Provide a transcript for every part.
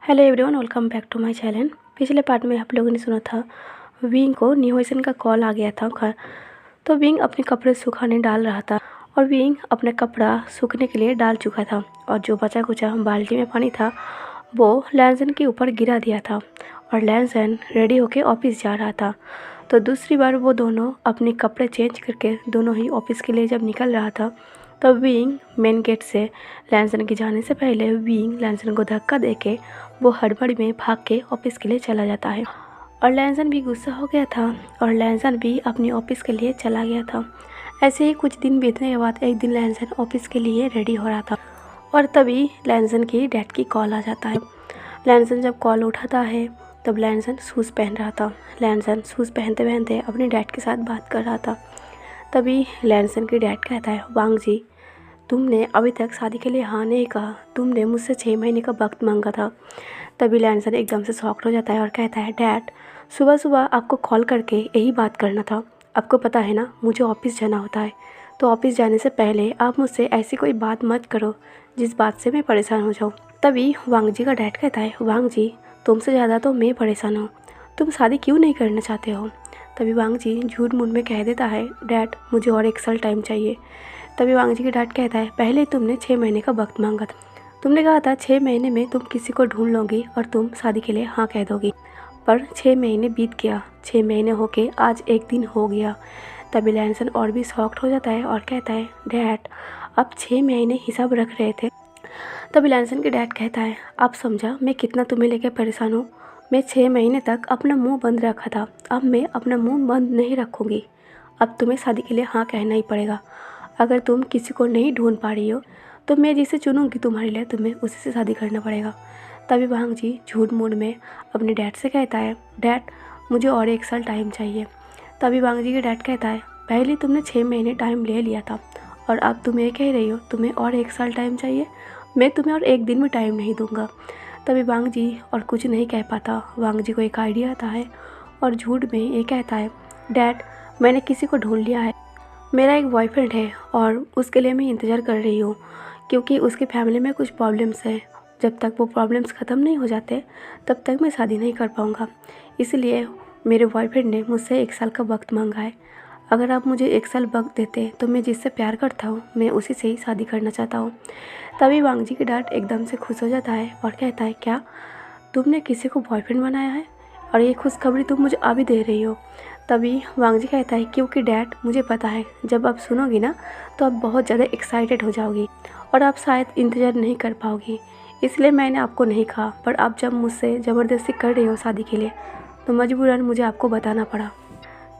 Hello everyone, welcome back to my channel. पिछले part में आप लोगों ने सुना था विंग को न्यूएशन का कॉल आ गया था। तो विंग अपने कपड़े सुखाने डाल रहा था और विंग अपना कपड़ा सूखने के लिए डाल चुका था और जो बचा कुचा बाल्टी में पानी था वो लैंसन के ऊपर गिरा दिया था और लैंसन रेडी होके ऑफिस जा रहा था। तो दूसरी बार वो दोनों अपने कपड़े चेंज करके दोनों ही ऑफिस के लिए जब निकल रहा था तब विंग मेन गेट से लैंसन के जाने से पहले विंग लैंसन को धक्का देके वो हड़बड़ी में भाग के ऑफिस के लिए चला जाता है और लैंसन भी गुस्सा हो गया था और लैंसन भी अपनी ऑफिस के लिए चला गया था। ऐसे ही कुछ दिन बीतने के बाद एक दिन लैंसन ऑफिस के लिए रेडी हो रहा था और तभी लैंसन की डैड की कॉल आ जाता है। लैंसन जब कॉल उठाता है तब लैंसन शूज़ पहन रहा था। लैंसन शूज़ पहनते पहनते अपने डैड के साथ बात कर रहा था। तभी लैंसन के डैड कहता है, वांग जी, तुमने अभी तक शादी के लिए हाँ नहीं कहा, तुमने मुझसे 6 महीने का वक्त मांगा था। तभी लैंसन एकदम से शॉक्ड हो जाता है और कहता है, डैड, सुबह सुबह आपको कॉल करके यही बात करना था। आपको पता है ना मुझे ऑफिस जाना होता है, तो ऑफिस जाने से पहले आप मुझसे ऐसी कोई बात मत करो जिस बात से मैं परेशान हो जाऊँ। तभी वांग जी का डैड कहता है, वांग जी, तुमसे ज़्यादा तो मैं परेशान हूँ, तुम शादी क्यों नहीं करना चाहते हो। तभी वांग जी झूठ मूठ में कह देता है, डैड मुझे और 1 साल टाइम चाहिए। तभी वांग जी के डैड कहता है, पहले तुमने 6 महीने का वक्त मांगा था, तुमने कहा था 6 महीने में तुम किसी को ढूंढ लोगी और तुम शादी के लिए हाँ कह दोगी, पर 6 महीने बीत गया, 6 महीने होके आज 1 दिन हो गया। तभी लैंसन और भी शॉक्ड हो जाता है और कहता है, डैड आप 6 महीने हिसाब रख रहे थे। तभी लैंसन के डैड कहता है, आप समझा मैं कितना तुम्हें लेकर परेशान हूँ। मैं 6 महीने तक अपना मुंह बंद रखा था, अब मैं अपना मुंह बंद नहीं रखूँगी। अब तुम्हें शादी के लिए हाँ कहना ही पड़ेगा। अगर तुम किसी को नहीं ढूंढ पा रही हो तो मैं जिसे चुनूंगी तुम्हारे लिए, तुम्हें उसी से शादी करना पड़ेगा। तभी वांग जी झूठ मूठ में अपने डैड से कहता है, डैड मुझे और 1 साल टाइम चाहिए। तभी वांग जी के डैड कहता है, पहले तुमने 6 महीने टाइम ले लिया था और अब तुम ये कह रही हो तुम्हें और 1 साल टाइम चाहिए। मैं तुम्हें और 1 दिन में टाइम नहीं दूंगा। तभी वांग जी और कुछ नहीं कह पाता। वांग जी को एक आइडिया आता है और झूठ में ये कहता है, डैड मैंने किसी को ढूंढ लिया है, मेरा एक बॉयफ्रेंड है और उसके लिए मैं इंतज़ार कर रही हूँ क्योंकि उसकी फैमिली में कुछ प्रॉब्लम्स है। जब तक वो प्रॉब्लम्स ख़त्म नहीं हो जाते तब तक मैं शादी नहीं कर पाऊँगा। इसलिए मेरे बॉयफ्रेंड ने मुझसे 1 साल का वक्त मांगा है। अगर आप मुझे 1 साल वक्त देते तो मैं जिससे प्यार करता हूँ मैं उसी से ही शादी करना चाहता हूँ। तभी वांग जी की डैड एकदम से खुश हो जाता है और कहता है, क्या तुमने किसी को बॉयफ्रेंड बनाया है और ये खुशखबरी तुम मुझे अभी दे रही हो। तभी वांग जी कहता है, क्योंकि डैड मुझे पता है जब आप सुनोगी ना तो आप बहुत ज़्यादा एक्साइटेड हो जाओगी और आप शायद इंतज़ार नहीं कर पाओगी, इसलिए मैंने आपको नहीं कहा। पर आप जब मुझसे ज़बरदस्ती कर रही हो शादी के लिए तो मजबूरन मुझे आपको बताना पड़ा।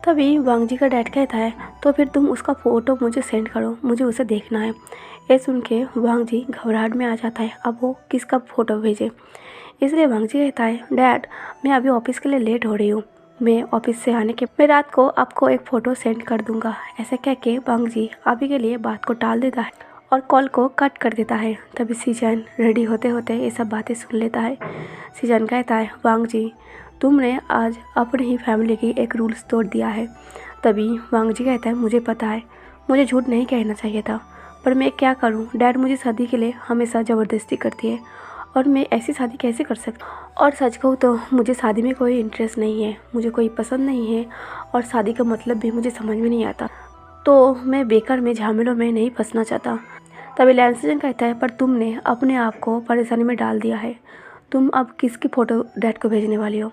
तभी वांग जी का डैड कहता है, तो फिर तुम उसका फ़ोटो मुझे सेंड करो, मुझे उसे देखना है। ये सुन के वांग जी घबराहट में आ जाता है, अब वो किसका फ़ोटो भेजे। इसलिए वांग जी कहता है, डैड मैं अभी ऑफिस के लिए लेट हो रही हूँ, मैं ऑफिस से आने के मैं रात को आपको एक फ़ोटो सेंड कर दूंगा। ऐसे कह के वांग जी अभी के लिए बात को टाल देता है और कॉल को कट कर देता है। तभी सीजन रेडी होते होते ये सब बातें सुन लेता है। सीजन कहता है, वांग जी तुमने आज अपनी ही फैमिली की एक रूल्स तोड़ दिया है। तभी वांग जी कहता है, मुझे पता है मुझे झूठ नहीं कहना चाहिए था, पर मैं क्या करूं, डैड मुझे शादी के लिए हमेशा ज़बरदस्ती करती है और मैं ऐसी शादी कैसे कर सकती। और सच कहूँ तो मुझे शादी में कोई इंटरेस्ट नहीं है, मुझे कोई पसंद नहीं है और शादी का मतलब भी मुझे समझ में नहीं आता, तो मैं बेकार में झमेलों में नहीं फंसना चाहता। तभी लैंसन कहता है, पर तुमने अपने आप को परेशानी में डाल दिया है, तुम अब किसकी फ़ोटो डैड को भेजने वाली हो।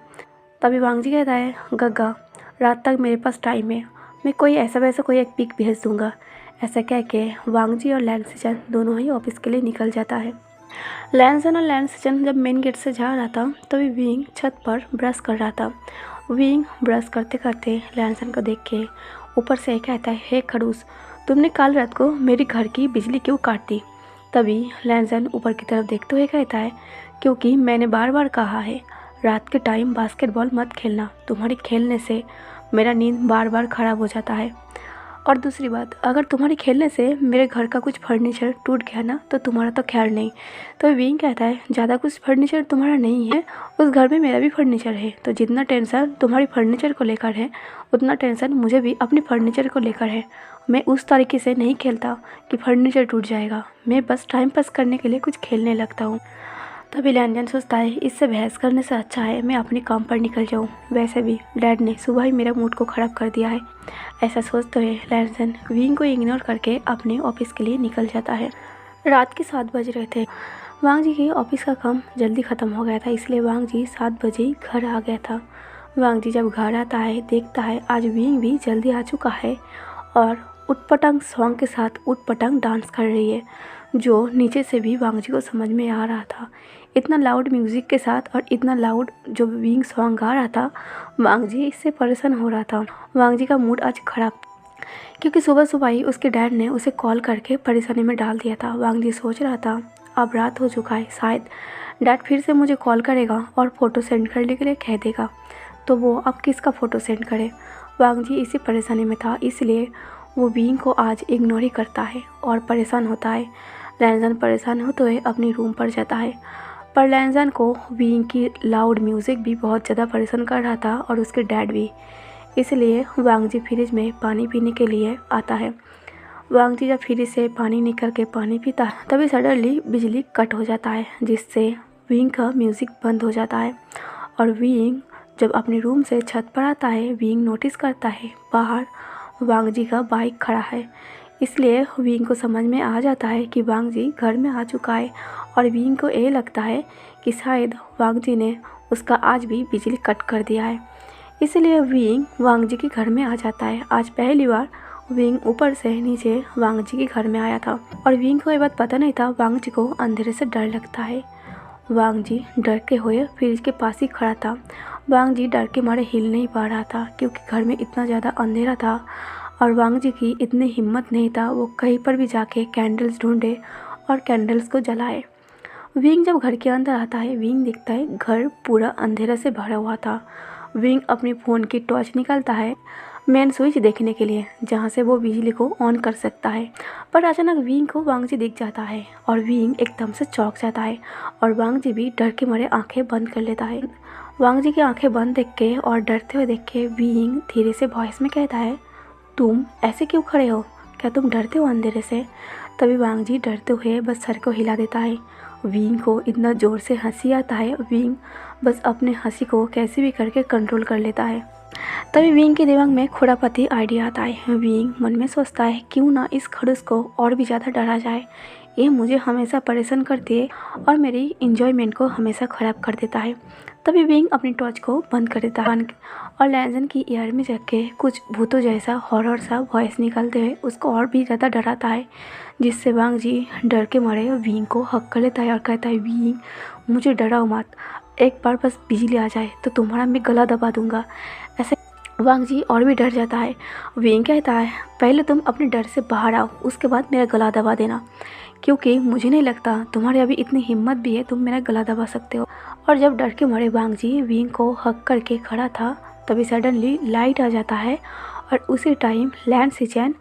तभी वांग जी कहता है, गग्गा रात तक मेरे पास टाइम है, मैं कोई ऐसा वैसा कोई एक पिक भेज दूँगा। ऐसा कह के वांग जी और लैंसन दोनों ही ऑफिस के लिए निकल जाता है। लैंसन और लैंसन जब मेन गेट से जा रहा था तभी विंग छत पर ब्रश कर रहा था। विंग ब्रश करते करते लैंसन को देख के ऊपर से कहता है, हे खड़ूस, तुमने कल रात को मेरे घर की बिजली क्यों काट दी। तभी लैंसन ऊपर की तरफ देखते हुए कहता है, क्योंकि मैंने बार बार कहा है रात के टाइम बास्केटबॉल मत खेलना, तुम्हारे खेलने से मेरा नींद बार बार ख़राब हो जाता है। और दूसरी बात, अगर तुम्हारे खेलने से मेरे घर का कुछ फर्नीचर टूट गया ना तो तुम्हारा तो ख्याल नहीं। तो विंग कहता है, ज़्यादा कुछ फर्नीचर तुम्हारा नहीं है, उस घर में मेरा भी फर्नीचर है, तो जितना टेंशन तुम्हारी फर्नीचर को लेकर है उतना टेंशन मुझे भी अपनी फर्नीचर को लेकर है। मैं उस तरीके से नहीं खेलता कि फर्नीचर टूट जाएगा, मैं बस टाइम पास करने के लिए कुछ खेलने लगता हूँ। तभी लैंजन सोचता है इससे बहस करने से अच्छा है मैं अपने काम पर निकल जाऊँ। वैसे भी डैड ने सुबह ही मेरा मूड को ख़राब कर दिया है। ऐसा सोचते हुए लैंजन विंग को इग्नोर करके अपने ऑफिस के लिए निकल जाता है। रात के 7 बज रहे थे। वांग जी के ऑफिस का काम जल्दी ख़त्म हो गया था, इसलिए वांग जी 7 बजे ही घर आ गया था। वांग जी जब घर आता है देखता है आज विंग भी जल्दी आ चुका है और उटपटांग सॉन्ग के साथ उटपटांग डांस कर रही है, जो नीचे से भी वांग जी को समझ में आ रहा था। इतना लाउड म्यूज़िक के साथ और इतना लाउड जो विंग सॉन्ग गा रहा था, वांग जी इससे परेशान हो रहा था। वांग जी का मूड आज खराब क्योंकि सुबह सुबह ही उसके डैड ने उसे कॉल करके परेशानी में डाल दिया था। वांग जी सोच रहा था अब रात हो चुका है, शायद डैड फिर से मुझे कॉल करेगा और फ़ोटो सेंड करने के लिए कह देगा, तो वो अब किसका फ़ोटो सेंड करे। वांग जी इसी परेशानी में था, इसलिए वो विंग को आज इग्नोर ही करता है और परेशान होता है। लैंजन परेशान होते हुए अपने रूम पर जाता है, पर लैंजन को विंग की लाउड म्यूज़िक भी बहुत ज़्यादा परेशान कर रहा था और उसके डैड भी। इसलिए वांग जी फ्रिज में पानी पीने के लिए आता है। वांग जी जब फ्रिज से पानी निकाल के पानी पीता है तभी सडनली बिजली कट हो जाता है, जिससे विंग का म्यूज़िक बंद हो जाता है। और विंग जब अपने रूम से छत पर आता है, विंग नोटिस करता है बाहर वांग जी का बाइक खड़ा है। इसलिए विंग को समझ में आ जाता है कि वांग जी घर में आ चुका है और विंग को ये लगता है कि शायद वांग जी ने उसका आज भी बिजली कट कर दिया है। इसलिए विंग वांग जी के घर में आ जाता है। आज पहली बार विंग ऊपर से नीचे वांग जी के घर में आया था और विंग को ये बात पता नहीं था वांग जी को अंधेरे से डर लगता है। वांग जी डर के हुए फ्रिज के पास ही खड़ा था। वांग जी डर के मारे हिल नहीं पा रहा था क्योंकि घर में इतना ज़्यादा अंधेरा था और वांग जी की इतनी हिम्मत नहीं था वो कहीं पर भी जाके कैंडल्स ढूंढे और कैंडल्स को जलाए। विंग जब घर के अंदर आता है, विंग देखता है घर पूरा अंधेरा से भरा हुआ था। विंग अपने फ़ोन की टॉर्च निकालता है मेन स्विच देखने के लिए, जहाँ से वो बिजली को ऑन कर सकता है। पर अचानक विंग को वांग जी दिख जाता है और विंग एकदम से चौंक जाता है और वांग जी भी डर के मारे आंखें बंद कर लेता है। वांग जी की आंखें बंद देख के और डरते हुए देख के विंग धीरे से वॉइस में कहता है तुम ऐसे क्यों खड़े हो, क्या तुम डरते हो अंधेरे से? तभी वांग जी डरते हुए बस सर को हिला देता है। विंग को इतना ज़ोर से हंसी आता है, विंग बस अपने हंसी को कैसे भी करके कंट्रोल कर लेता है। तभी विंग के दिमाग में खुरापाती आइडिया आता है। विंग मन में सोचता है क्यों ना इस खड़ूस को और भी ज़्यादा डरा जाए, ये मुझे हमेशा परेशान करती है और मेरी इंजॉयमेंट को हमेशा ख़राब कर देता है। तभी विंग अपनी टॉर्च को बंद कर देता है और लैंजन की ईयर में जाके कुछ भूतों जैसा हॉरर सा वॉइस निकालते हुए उसको और भी ज़्यादा डराता है, जिससे वांग जी डर के मारे विंग को हक कर लेता है और कहता है विंग मुझे डराओ मत, एक बार बस बिजली आ जाए तो तुम्हारा मैं गला दबा दूंगा। ऐसे वांग जी और भी डर जाता है। विंग कहता है पहले तुम अपने डर से बाहर आओ, उसके बाद मेरा गला दबा देना, क्योंकि मुझे नहीं लगता तुम्हारे अभी इतनी हिम्मत भी है तुम मेरा गला दबा सकते हो। और जब डर के मारे वांग जी विंग को हक करके खड़ा था, तभी सडनली लाइट आ जाता है और उसी टाइम लैंसचेन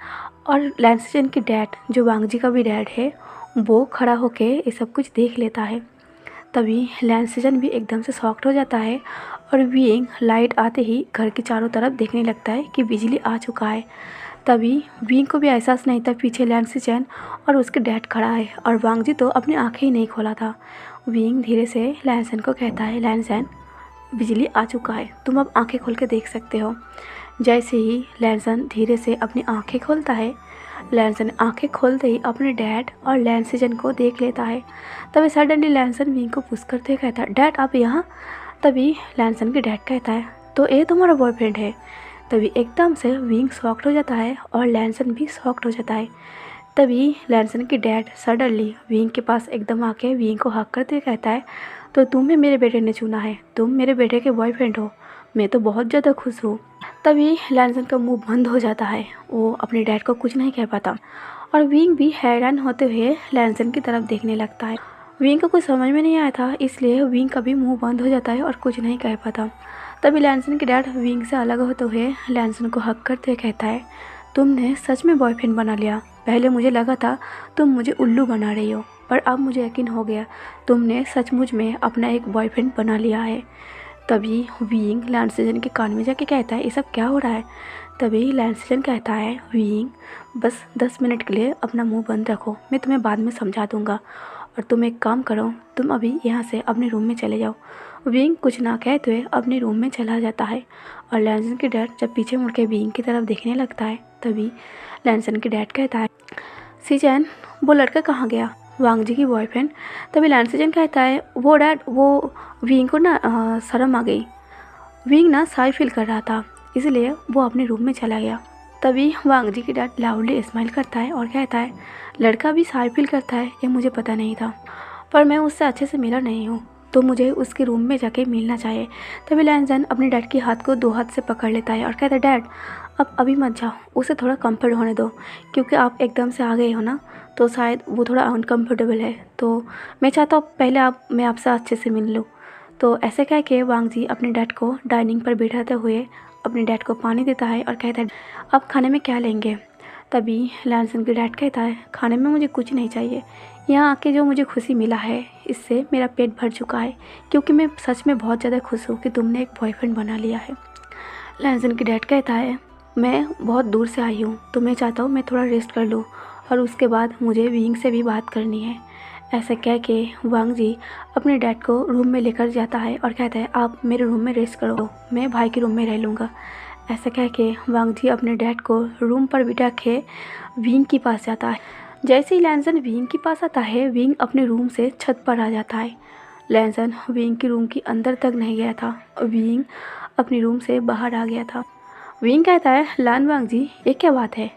की डैड, जो वांग जी का भी डैड है, वो खड़ा होके ये सब कुछ देख लेता है। तभी लैंसचेन भी एकदम से शॉक्ड हो जाता है और विंग लाइट आते ही घर के चारों तरफ देखने लगता है कि बिजली आ चुका है। तभी विंग को भी एहसास नहीं था पीछे लैंसचेन और उसके डैड खड़ा है और वांग जी तो अपनी आंखें ही नहीं खोला था। विंग धीरे से लैंसन को कहता है लैंसन बिजली आ चुका है, तुम अब आंखें खोल के देख सकते हो। जैसे ही लैंसन धीरे से अपनी आंखें खोलता है, लैंसन आंखें खोलते ही अपने डैड और लैंसचेन को देख लेता है। तभी सडनली लैंसन विंग को पुश करते हुए कहता है डैड आप यहाँ। तभी लैंसन के डैड कहता है तो ये तुम्हारा बॉयफ्रेंड है। तभी एकदम से विंग शॉक्ड हो जाता है और लैंसन भी शॉक्ड हो जाता है। तभी लैंसन की डैड सडनली विंग के पास एकदम आके विंग को हक करते हुए कहता है तो तुम्हें मेरे बेटे ने चुना है, तुम मेरे बेटे के बॉयफ्रेंड हो, मैं तो बहुत ज़्यादा खुश हूँ। तभी लैंसन का मुंह बंद हो जाता है, वो अपने डैड को कुछ नहीं कह पाता और विंग भी हैरान होते हुए लैंसन की तरफ देखने लगता है। विंग को कुछ समझ में नहीं आया था, इसलिए विंग का भी मुंह बंद हो जाता है और कुछ नहीं कह पाता। तभी लैंसन के डैड विंग से अलग होते हुए लैंसन को हक करते हुए कहता है तुमने सच में बॉयफ्रेंड बना लिया, पहले मुझे लगा था तुम मुझे उल्लू बना रही हो, पर अब मुझे यकीन हो गया तुमने सचमुच में अपना एक बॉयफ्रेंड बना लिया है। तभी विंग लैंसचेन के कान में जाके कहता है ये सब क्या हो रहा है। तभी लैंसचेन कहता है विंग बस 10 मिनट के लिए अपना मुंह बंद रखो, मैं तुम्हें बाद में समझा दूंगा। और तुम एक काम करो, तुम अभी यहाँ से अपने रूम में चले जाओ। विंग कुछ ना कहते हुए अपने रूम में चला जाता है और लैंसन के डैड जब पीछे मुड़ के विंग की तरफ देखने लगता है तभी लैंसन के डैड कहता है, सीजन वो लड़का कहाँ गया, वांग जी की बॉयफ्रेंड। तभी लैंसन कहता है, वो डैड वो विंग को ना शर्म आ गई, विंग ना शाय फील कर रहा था इसलिए वो अपने रूम में चला गया। तभी वांग जी की डैड लाउडली स्माइल करता है और कहता है, लड़का भी शाय फील करता है ये मुझे पता नहीं था, पर मैं उससे अच्छे से मिला नहीं हूँ तो मुझे उसके रूम में जाके मिलना चाहिए। तभी लैंसन अपने डैड के हाथ को 2 हाथ से पकड़ लेता है और कहता है, डैड अब अभी मत जाओ, उसे थोड़ा कंफर्ट होने दो, क्योंकि आप एकदम से आ गए हो ना तो शायद वो थोड़ा अनकम्फर्टेबल है, तो मैं चाहता हूँ पहले मैं आपसे अच्छे से मिल लूँ। तो ऐसे कह के वांग जी अपने डैड को डाइनिंग पर बैठाते हुए अपने डैड को पानी देता है और कहता है, अब खाने में क्या लेंगे। तभी लैंसन के डैड कहता है, खाने में मुझे कुछ नहीं चाहिए, यहाँ आके जो मुझे खुशी मिला है इससे मेरा पेट भर चुका है, क्योंकि मैं सच में बहुत ज़्यादा खुश हूँ कि तुमने एक बॉयफ्रेंड बना लिया है। लैंसन के डैड कहता है, मैं बहुत दूर से आई हूँ तो मैं चाहता हूँ मैं थोड़ा रेस्ट कर लूँ और उसके बाद मुझे विंग से भी बात करनी है। ऐसा कह के वांग जी अपने डैड को रूम में लेकर जाता है और कहता है, आप मेरे रूम में रेस्ट करो, मैं भाई के रूम में रह लूँगा। ऐसा कह के वांग जी अपने डैड को रूम पर बिठा के विंग के पास जाता है। जैसे ही लैंसन विंग के पास आता है विंग अपने रूम से छत पर आ जाता है। लैंसन विंग की रूम के अंदर तक नहीं गया था, विंग अपने रूम से बाहर आ गया था। विंग कहता है, लान वांग जी ये क्या बात है,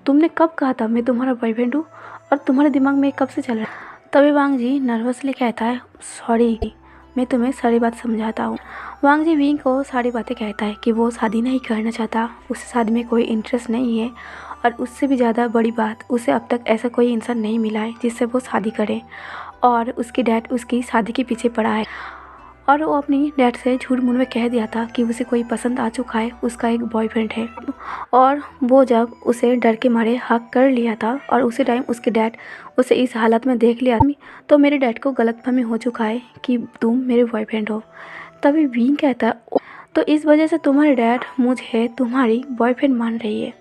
तुमने कब कहा था मैं तुम्हारा बॉयफ्रेंड हूँ और तुम्हारे दिमाग में कब से चल रहा है। तभी वांग जी नर्वसली कहता है, सॉरी मैं तुम्हें सारी बात समझाता हूँ। वांग जी विंग को सारी बातें कहता है कि वो शादी नहीं करना चाहता, उसे शादी में कोई इंटरेस्ट नहीं है और उससे भी ज़्यादा बड़ी बात, उसे अब तक ऐसा कोई इंसान नहीं मिला है जिससे वो शादी करे और उसकी डैड उसकी शादी के पीछे पड़ा है और वो अपनी डैड से झूठ मूठ में कह दिया था कि उसे कोई पसंद आ चुका है, उसका एक बॉयफ्रेंड है। और वो जब उसे डर के मारे हक कर लिया था और उसी टाइम उसके डैड उसे इस हालत में देख लिया तो मेरे डैड को गलतफहमी हो चुका है कि तुम मेरे बॉयफ्रेंड हो। तभी विंग कहता है, तो इस वजह से तुम्हारे डैड मुझे तुम्हारी बॉयफ्रेंड मान रही है।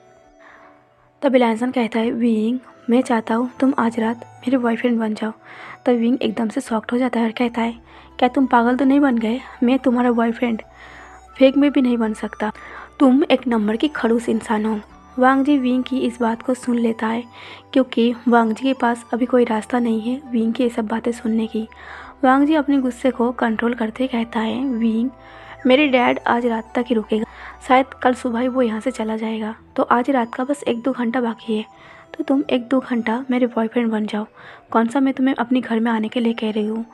तभी लैंसन कहता है, विंग मैं चाहता हूँ तुम आज रात मेरे बॉयफ्रेंड बन जाओ। तभी विंग एकदम से शॉक्ड हो जाता है और कहता है, क्या तुम पागल तो नहीं बन गए, मैं तुम्हारा बॉयफ्रेंड फेक में भी नहीं बन सकता, तुम एक नंबर की खड़ूस इंसान हो। वांग जी विंग की इस बात को सुन लेता है क्योंकि वांग जी के पास अभी कोई रास्ता नहीं है विंग की ये सब बातें सुनने की। वांग जी अपने गुस्से को कंट्रोल करते कहता है, विंग मेरे डैड आज रात तक ही रुकेगा, शायद कल सुबह ही वो यहाँ से चला जाएगा, तो आज रात का बस 1-2 घंटा बाकी है, तो तुम 1-2 घंटा मेरे बॉयफ्रेंड बन जाओ। कौन सा मैं तुम्हें अपने घर में आने के लिए कह रही हूँ,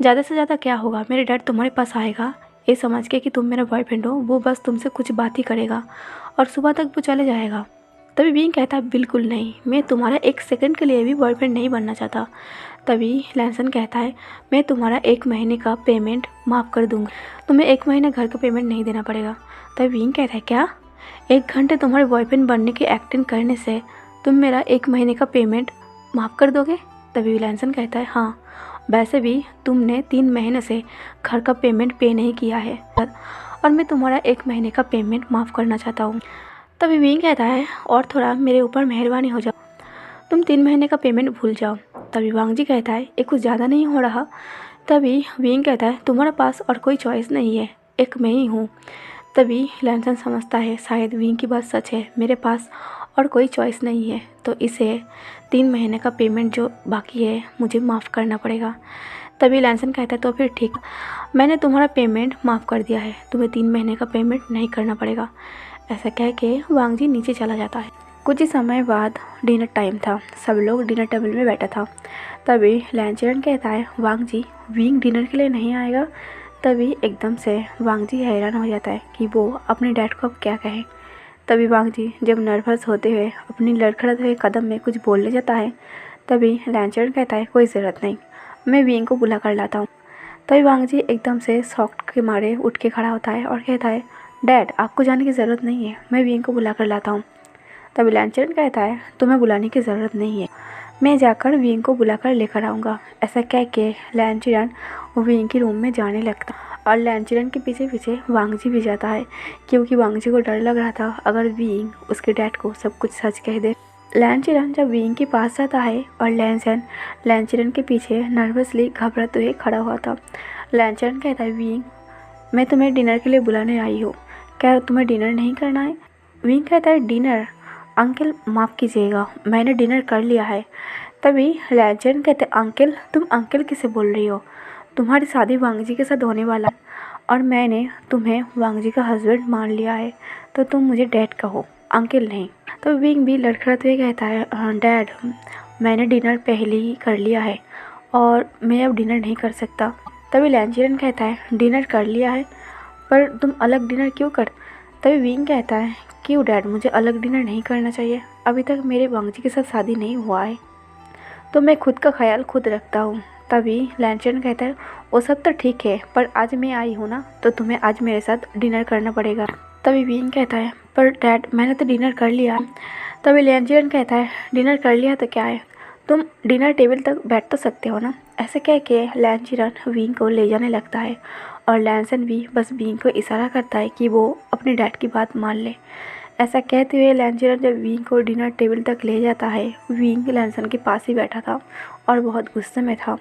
ज़्यादा से ज़्यादा क्या होगा, मेरे डैड तुम्हारे पास आएगा ये समझ के कि तुम मेरा बॉयफ्रेंड हो, वो बस तुमसे कुछ बात ही करेगा और सुबह तक वो चले जाएगा। तभी विंग कहता है, बिल्कुल नहीं, मैं तुम्हारा 1 सेकंड के लिए भी बॉयफ्रेंड नहीं बनना चाहता। तभी लैंसन कहता है, मैं तुम्हारा 1 महीने का पेमेंट माफ़ कर दूँगा, तुम्हें 1 महीना घर का पेमेंट नहीं देना पड़ेगा। तभी विंग कहता है, क्या 1 घंटे तुम्हारे बॉयफ्रेंड बनने की एक्टिंग करने से तुम मेरा 1 महीने का पेमेंट माफ़ कर दोगे। तभी लैंसन कहता है, हाँ वैसे भी तुमने 3 महीने से घर का पेमेंट पे नहीं किया है और मैं तुम्हारा 1 महीने का पेमेंट माफ़ करना चाहता हूँ। तभी विंग कहता है, और थोड़ा मेरे ऊपर मेहरबानी हो जाओ, तुम 3 महीने का पेमेंट भूल जाओ। तभी वांग जी कहता है, ये कुछ ज़्यादा नहीं हो रहा। तभी विंग कहता है, तुम्हारे पास और कोई चॉइस नहीं है, एक मैं ही हूँ। तभी लैंसन समझता है शायद विंग की बात सच है, मेरे पास और कोई चॉइस नहीं है, तो इसे 3 महीने का पेमेंट जो बाकी है मुझे माफ़ करना पड़ेगा। तभी लैंसन कहता है, तो फिर ठीक, मैंने तुम्हारा पेमेंट माफ़ कर दिया है, तुम्हें 3 महीने का पेमेंट नहीं करना पड़ेगा। ऐसा कह के वांग जी नीचे चला जाता है। कुछ ही समय बाद डिनर टाइम था, सब लोग डिनर टेबल में बैठा था। तभी लैंचरन कहता है, वांग जी विंग डिनर के लिए नहीं आएगा। तभी एकदम से वांग जी हैरान हो जाता है कि वो अपने डैड को अब क्या कहे। तभी वांग जी जब नर्वस होते हुए अपनी लड़खड़ाते हुए कदम में कुछ बोलने जाता है, तभी लैंचरन कहता है, कोई ज़रूरत नहीं, मैं विंग को बुला कर लाता हूँ। तभी वांग जी एकदम से शॉक के मारे उठ के खड़ा होता है और कहता है, डैड आपको जाने की ज़रूरत नहीं है, मैं विंग को बुला कर लाता हूँ। तभी लैंचरन कहता है, तुम्हें बुलाने की ज़रूरत नहीं है, मैं जाकर विंग को बुलाकर लेकर आऊँगा। ऐसा कह के लैंचरन विंग के रूम में जाने लगता और लैंचरन के पीछे पीछे वांग जी भी जाता है क्योंकि वांग जी को डर लग रहा था अगर विंग उसके डैड को सब कुछ सच कह दे लैनचिरन जब विंग के पास जाता है और लैनसन लैनचिरन के पीछे नर्वसली घबराते हुए खड़ा हुआ था। लैनचिरन कहता है, विंग मैं तुम्हें डिनर के लिए बुलाने आई हूँ, क्या तुम्हें डिनर नहीं करना है? विंग कहता है, डिनर? अंकल माफ़ कीजिएगा, मैंने डिनर कर लिया है। तभी लैनचिरन कहते हैं, अंकल? तुम अंकल किसे बोल रही हो? तुम्हारी शादी वांगजी के साथ होने वाला है और मैंने तुम्हें वांगजी का हस्बैंड मान लिया है, तो तुम मुझे डैड कहो, अंकल नहीं। तो विंग भी लड़खड़ाते हुए कहता है, डैड मैंने डिनर पहले ही कर लिया है और मैं अब डिनर नहीं कर सकता। तभी लैनचिरन कहता है, डिनर कर लिया है पर तुम अलग डिनर क्यों कर? तभी विंग कहता है, क्यों डैड, मुझे अलग डिनर नहीं करना चाहिए, अभी तक मेरे वांगजी के साथ शादी नहीं हुआ है, तो मैं खुद का ख्याल खुद रखता हूँ। तभी लैनचिरन कहता है, वो सब तो ठीक है पर आज मैं आई हूँ ना, तो तुम्हें आज मेरे साथ डिनर करना पड़ेगा। तभी विंग कहता है, पर डैड मैंने तो डिनर कर लिया। तभी लैनचिरन कहता है, डिनर कर लिया तो क्या है, तुम डिनर टेबल तक बैठ तो सकते हो ना। ऐसे कह के लैनचिरन विंग को ले जाने लगता है और लैनसन भी बस विंग को इशारा करता है कि वो अपने डैड की बात मान ले। ऐसा कहते हुए लैनचिरन जब विंग को डिनर टेबल तक ले जाता है, विंग लैनसन के पास ही बैठा था और बहुत गुस्से में था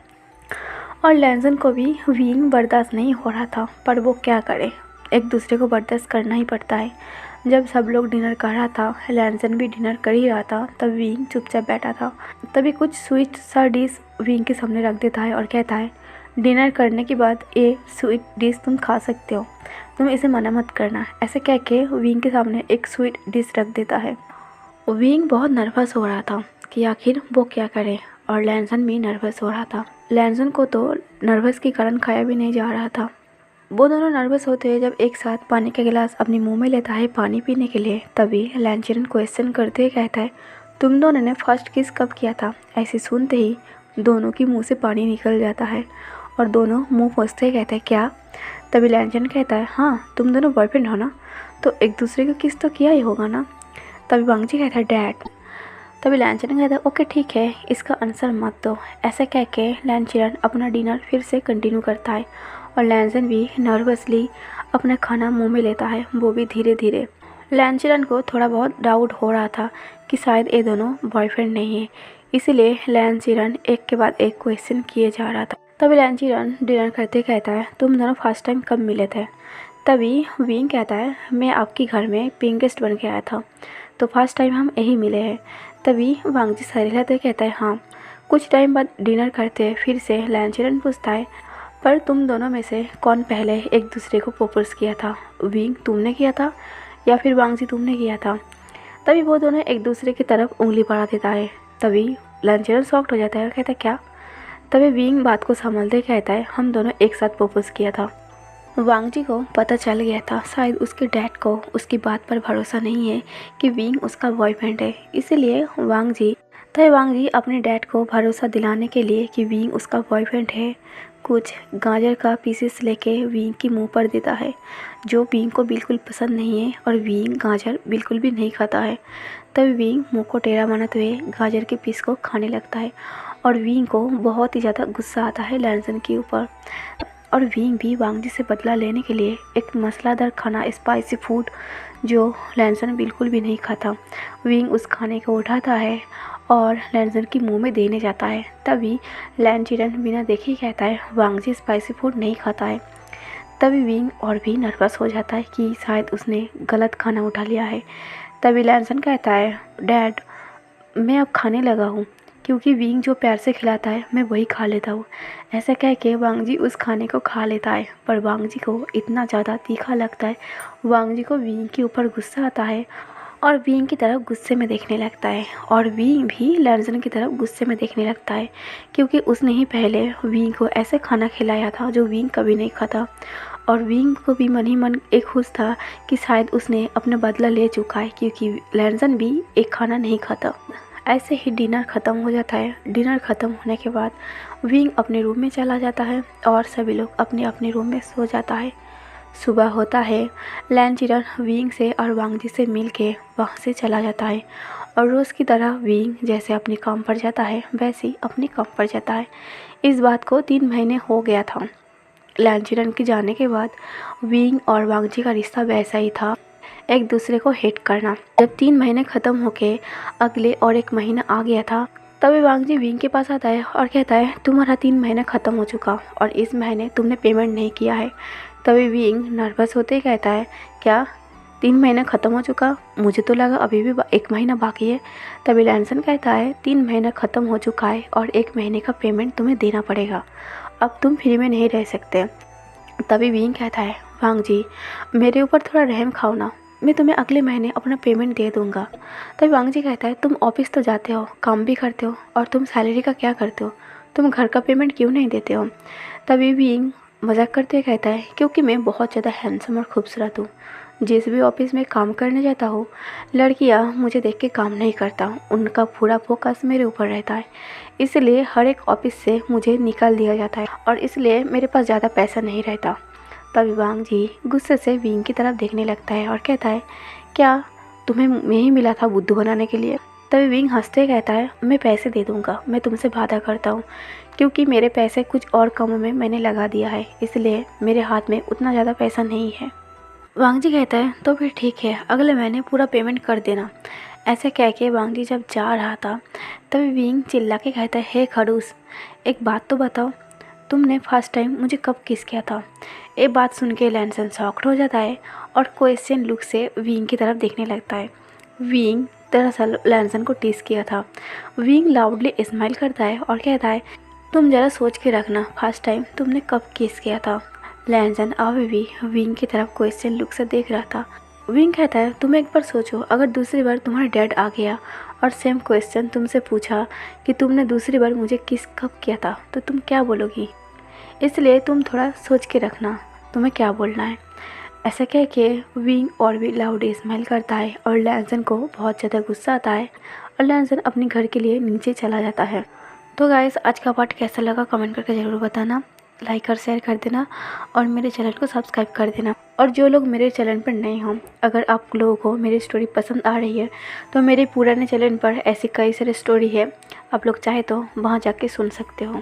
और लैनसन को भी विंग बर्दाश्त नहीं हो रहा था, पर वो क्या करे, एक दूसरे को बर्दाश्त करना ही पड़ता है। जब सब लोग डिनर कर रहा था, लैनसन भी डिनर कर ही रहा था, तब विंग चुपचाप बैठा था। तभी कुछ स्वीट सा डिश विंग के सामने रख देता है और कहता है, डिनर करने के बाद ये स्वीट डिश तुम खा सकते हो, तुम इसे मना मत करना। ऐसे कह के विंग के सामने एक स्वीट डिश रख देता है। विंग बहुत नर्वस हो रहा था कि आखिर वो क्या करे और लैनसन भी नर्वस हो रहा था। लैनसन को तो नर्वस के कारण खाया भी नहीं जा रहा था। वो दोनों नर्वस होते हैं जब एक साथ पानी का गिलास अपने मुंह में लेता है पानी पीने के लिए। तभी लैनचिरन क्वेश्चन करते हुए कहता है, तुम दोनों ने फर्स्ट किस कब किया था? ऐसे सुनते ही दोनों की मुंह से पानी निकल जाता है और दोनों मुंह पोंछते हुए कहते हैं, क्या? तभी लैनचिरन कहता है, हाँ तुम दोनों बॉयफ्रेंड हो ना, तो एक दूसरे को किस तो किया ही होगा ना। तभी वांगजी कहता है, डैड। तभी लैनचिरन कहता है, ओके ठीक है, इसका आंसर मत दो। ऐसा कह के लैनचिरन अपना डिनर फिर से कंटिन्यू करता है और लैनसन भी नर्वसली अपना खाना मुंह में लेता है, वो भी धीरे धीरे। लैनचिरन को थोड़ा बहुत डाउट हो रहा था कि शायद ये दोनों बॉयफ्रेंड नहीं है, इसीलिए लैनचिरन एक के बाद एक क्वेश्चन किए जा रहा था। तभी लैनचिरन डिनर करते कहता है, तुम दोनों फर्स्ट टाइम कब मिले थे? तभी विंग कहता है, मैं आपके घर में पेइंग गेस्ट बन के आया था, तो फर्स्ट टाइम हम यही मिले हैं। तभी वांगजी सर हिलाते कहता है, हाँ। कुछ टाइम बाद डिनर करते फिर से लैनचिरन पूछता है, पर तुम दोनों में से कौन पहले एक दूसरे को प्रपोज किया था? विंग तुमने किया था या फिर वांगजी तुमने किया था? तभी वो दोनों एक दूसरे की तरफ उंगली बढ़ा देता है। तभी लैनचिरन शॉक्ड हो जाता है और कहता है, क्या? तभी विंग बात को संभालते कहता है, हम दोनों एक साथ प्रपोज किया था। वांगजी को पता चल गया था, शायद उसके डैड को उसकी बात पर भरोसा नहीं है कि विंग उसका बॉयफ्रेंड है, इसीलिए वांगजी अपने डैड को भरोसा दिलाने के लिए कि विंग उसका बॉयफ्रेंड है, कुछ गाजर का पीसेस लेके विंग के मुंह पर देता है, जो विंग को बिल्कुल पसंद नहीं है और विंग गाजर बिल्कुल भी नहीं खाता है। तभी विंग मुंह को टेढ़ा बनाते हुए गाजर के पीस को खाने लगता है और विंग को बहुत ही ज़्यादा गुस्सा आता है लैनसन के ऊपर। और विंग भी वांगजी से बदला लेने के लिए एक मसालेदार खाना, स्पाइसी फूड जो लैनसन बिल्कुल भी नहीं खाता, विंग उस खाने को उठाता है और लैनसन के मुंह में देने जाता है। तभी लैनचिरन बिना देखे कहता है, वांगजी स्पाइसी फूड नहीं खाता है। तभी विंग और भी नर्वस हो जाता है कि शायद उसने गलत खाना उठा लिया है। तभी लैनसन कहता है, डैड मैं अब खाने लगा हूँ, क्योंकि विंग जो प्यार से खिलाता है मैं वही खा लेता हूँ। ऐसा कह के वांगजी उस खाने को खा लेता है, पर वांगजी को इतना ज़्यादा तीखा लगता है, वांगजी को विंग के ऊपर गुस्सा आता है और विंग की तरफ गुस्से में देखने लगता है और विंग भी लैनसन की तरफ गुस्से में देखने लगता है, क्योंकि उसने ही पहले विंग को ऐसे खाना खिलाया था जो विंग कभी नहीं खाता और विंग को भी मन ही मन एक खुश था कि शायद उसने अपना बदला ले चुका है, क्योंकि लैनसन भी एक खाना नहीं खाता। ऐसे ही डिनर ख़त्म हो जाता है। डिनर ख़त्म होने के बाद विंग अपने रूम में चला जाता है और सभी लोग अपने अपने रूम में सो जाता है। सुबह होता है, लैनचिरन विंग से और वांगजी से मिल के वहाँ से चला जाता है और रोज़ की तरह विंग जैसे अपने काम पर जाता है वैसे ही अपने काम पर जाता है। इस बात को 3 महीने हो गया था। लैनचिरन के जाने के बाद विंग और वांगजी का रिश्ता वैसा ही था। एक दूसरे को हेट करना। जब 3 महीने ख़त्म होके अगले और 1 महीना आ गया था, तभी वांगजी विंग के पास आता है और कहता है तुम्हारा 3 महीना ख़त्म हो चुका और इस महीने तुमने पेमेंट नहीं किया है। तभी विंग नर्वस होते ही कहता है क्या 3 महीना ख़त्म हो चुका, मुझे तो लगा अभी भी 1 महीना बाकी है। तभी लैनसन कहता है 3 महीना ख़त्म हो चुका है और 1 महीने का पेमेंट तुम्हें देना पड़ेगा, अब तुम फ्री में नहीं रह सकते। तभी विंग कहता है वांगजी मेरे ऊपर थोड़ा रहम खाओ ना, मैं तुम्हें अगले महीने अपना पेमेंट दे दूँगा। तभी वांगजी कहता है तुम ऑफिस तो जाते हो, काम भी करते हो और तुम सैलरी का क्या करते हो, तुम घर का पेमेंट क्यों नहीं देते हो। तभी विंग मजाक करते हुए कहता है क्योंकि मैं बहुत ज़्यादा हैंडसम और खूबसूरत हूँ। जिस भी ऑफिस में काम करने जाता हूँ लड़कियाँ मुझे देख के काम नहीं करता, उनका पूरा फोकस मेरे ऊपर रहता है, इसलिए हर एक ऑफिस से मुझे निकाल दिया जाता है और इसलिए मेरे पास ज़्यादा पैसा नहीं रहता। तभी वांगजी गुस्से से विंग की तरफ देखने लगता है और कहता है क्या तुम्हें मैं ही मिला था बुद्धू बनाने के लिए। तभी विंग हंसते कहता है मैं पैसे दे दूँगा, मैं तुमसे वादा करता हूँ, क्योंकि मेरे पैसे कुछ और कामों में मैंने लगा दिया है, इसलिए मेरे हाथ में उतना ज़्यादा पैसा नहीं है। वांगजी कहता है तो फिर ठीक है, अगले महीने पूरा पेमेंट कर देना। ऐसे कह के वांगजी जब जा रहा था तभी विंग चिल्ला के कहता है हे खड़ूस, एक बात तो बताओ, तुमने फर्स्ट टाइम मुझे कब किस किया था। ये बात सुन के लैनसन शॉक्ड हो जाता है और क्वेश्चन लुक से विंग की तरफ देखने लगता है। विंग दरअसल लैनसन को टीस किया था। विंग लाउडली स्माइल करता है और कहता है तुम ज़रा सोच के रखना फर्स्ट टाइम तुमने कब किस किया था। लैनसन अभी भी विंग की तरफ क्वेश्चन लुक से देख रहा था। विंग कहता है तुम एक बार सोचो, अगर दूसरी बार तुम्हारा डैड आ गया और सेम क्वेश्चन तुमसे पूछा कि तुमने दूसरी बार मुझे किस कब किया था तो तुम क्या बोलोगी, इसलिए तुम थोड़ा सोच के रखना तुम्हें क्या बोलना है। ऐसा कह के विंग और भी लाउड स्माइल करता है और लैनसन को बहुत ज़्यादा गुस्सा आता है और लैनसन अपने घर के लिए नीचे चला जाता है। तो गाइस आज का पार्ट कैसा लगा कमेंट करके ज़रूर बताना, लाइक और शेयर कर देना और मेरे चैनल को सब्सक्राइब कर देना। और जो लोग मेरे चैनल पर नए हों, अगर आप लोगों को मेरी स्टोरी पसंद आ रही है तो मेरे पुराने चैनल पर ऐसी कई सारी स्टोरी है, आप लोग चाहे तो वहाँ जाके सुन सकते हो।